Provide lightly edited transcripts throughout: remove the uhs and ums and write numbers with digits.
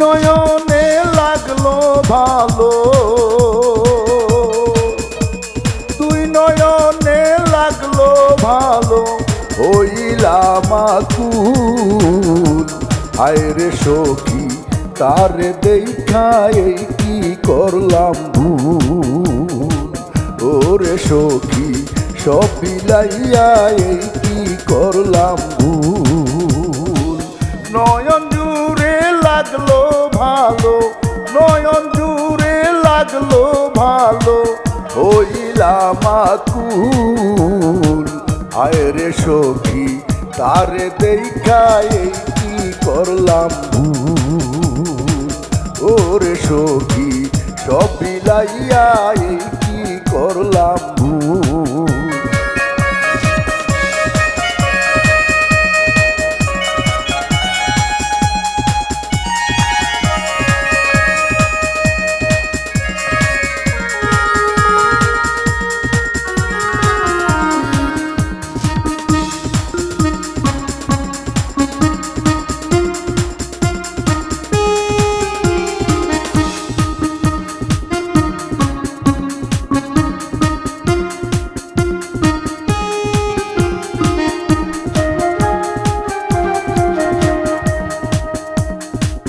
নয়নে লাগলো ভালো, দুই নয়নে লাগলো ভালো, হইলাম আকুল। আয়রে সখী তারে দেখা এই কি করলাম ভুল। ওরে সখী সব বিলাইয়া এই কি করলাম ভুল। নয়ন জুড়ে লাগলো ভালো, নয়ন জুড়ে লাগলো ভালো, হইলাম আকুল। আয়রে সখী তারে দেখা এই কি করলাম ভুল। ওরে সখী সব বিলাইয়া এই কি করলাম ভুল।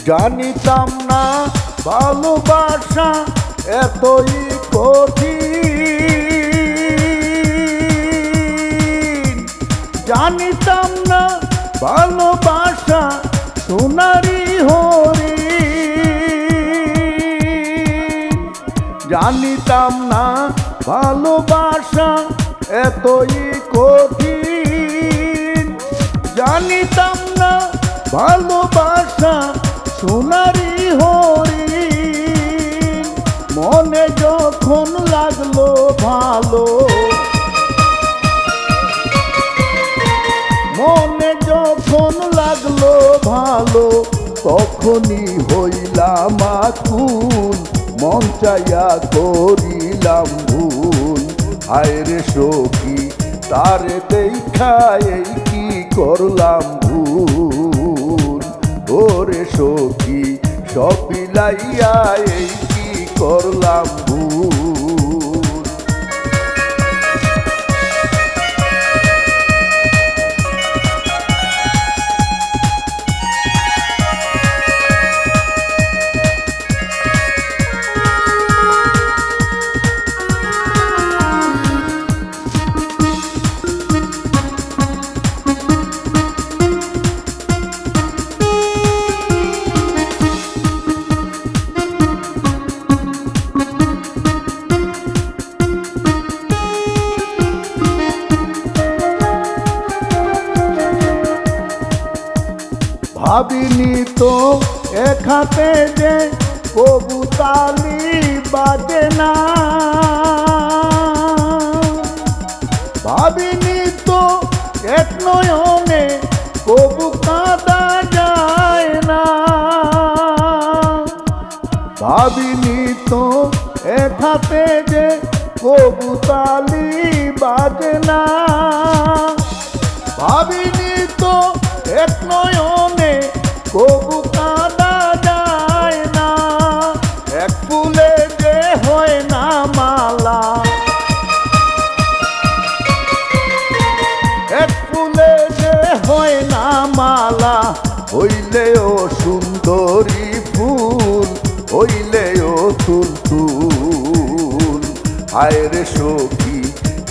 জানিতাম না ভালোবাসা এতই কঠিন, জানিতাম না ভালোবাসা সোনারি হরিণ, জানিতাম না ভালোবাসা এতই কঠিন, জানিতাম না ভালোবাসা সোনারি হরিণ। মনে যখন লাগলো ভালো, মনে যখন লাগলো ভালো, তখনই হইলাম আকুল। মন চাইয়া করিলাম ভুল। আয়রে সখী তারে দেখা এই কি করলাম ভুল। ওরে সখী সব বিলাইয়া এই কি করলাম ভুল। ভাবিনি তো এক হাতে যে কবুতালি বাজে না, ভাবিনি তো এক নয়নে কবু কাঁদা যায় না, ভাবিনি তো এক হাতে যে কবুতালি বাজে না, ভাবিনি তো এক নয়নে কবু কাঁদা যায় না। এক ফুলে যে হয় না মালা, এক ফুলে যে হয় না মালা, হইলেও সুন্দরী ফুল, হইলেও তুলতুল। আয়রে সখী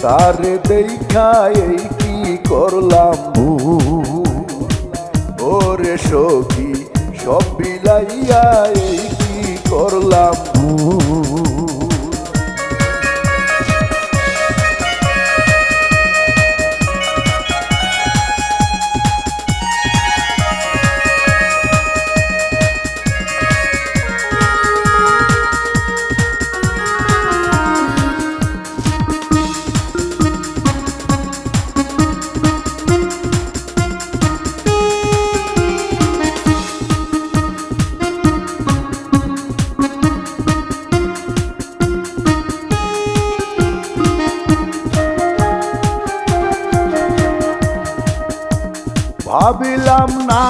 তারে দেখা এই কি করলাম ভুল। ওরে সখী সব বিলাইয়া এই কি করলাম ভুল। ভাবিলাম না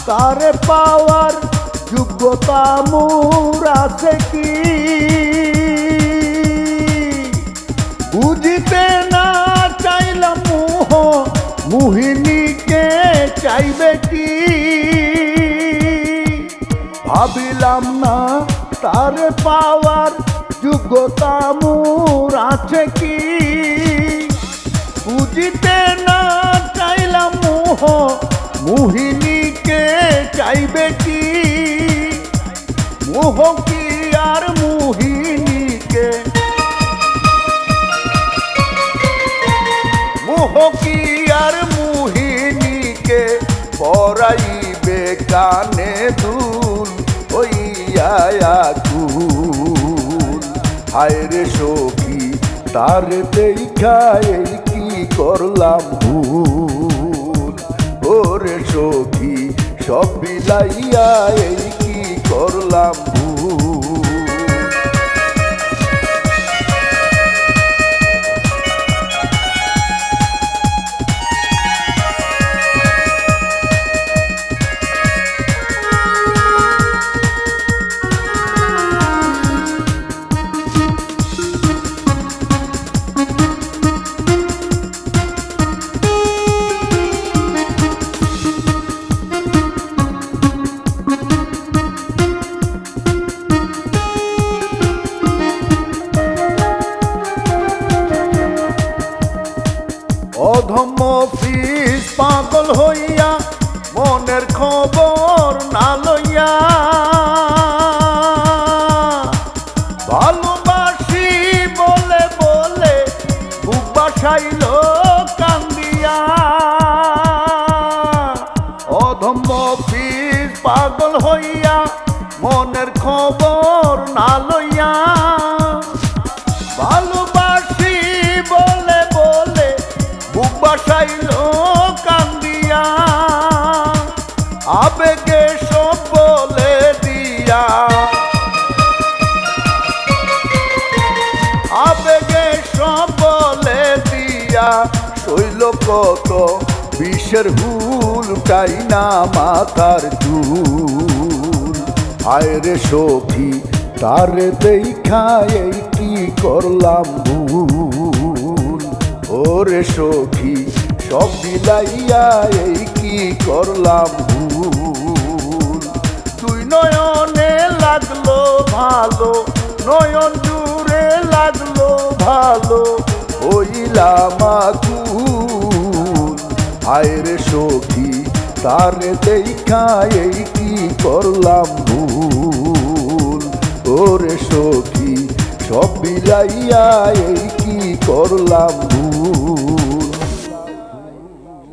তারে পাওয়ার যোগ্যতা মোর আছে কি, বুঝিতে না চাইলাম মোহ মোহিনীকে চাইবে কি, ভাবিলাম না তারে পাওয়ার যোগ্যতা মোর আছে কি, বুঝিতে না চাইলাম মোহ মোহিনীকে চাইবে কি, মোহ কি আর মোহিনীকে, মোহ কি আর মোহিনীকে পরাইবে কানে দুল হইয়া আকুল। হায় রে সখী তার দেখা এই কি করলাম ভুল, ওরে সখী সব বিলাইয়া এই কি করলাম ভুল। অধম্য ফিস পাগল হইয়া মনের খবর না লইয়া, ভালোবাসি বলে বলে বুক বাসাইল কান্দিয়া, অধম্য ফিস পাগল হইয়া মনের খবর না লইয়া, ভালোবাসি বলে বলে বুক বাসাইল কান্দিয়া, আবেগে সব বলে দিয়া, আবেগে সব বলে দিয়া, শৈল কত বিষের হুল টাইনা মাথার চুল। হায় রে সখী তারে দেখা এই কি করলাম ভুল, ওরে সখী সব বিলাইয়া এই কি করলাম ভুল। তুই নয়নে লাগলো ভালো, নয়ন জুড়ে লাগলো ভালো, হইলাম আকুল। হায় রে সখী তারে দেখা এই কি করলাম ভুল, ওরে সখী সব বিলাইয়া এই কি করলাম ভুল।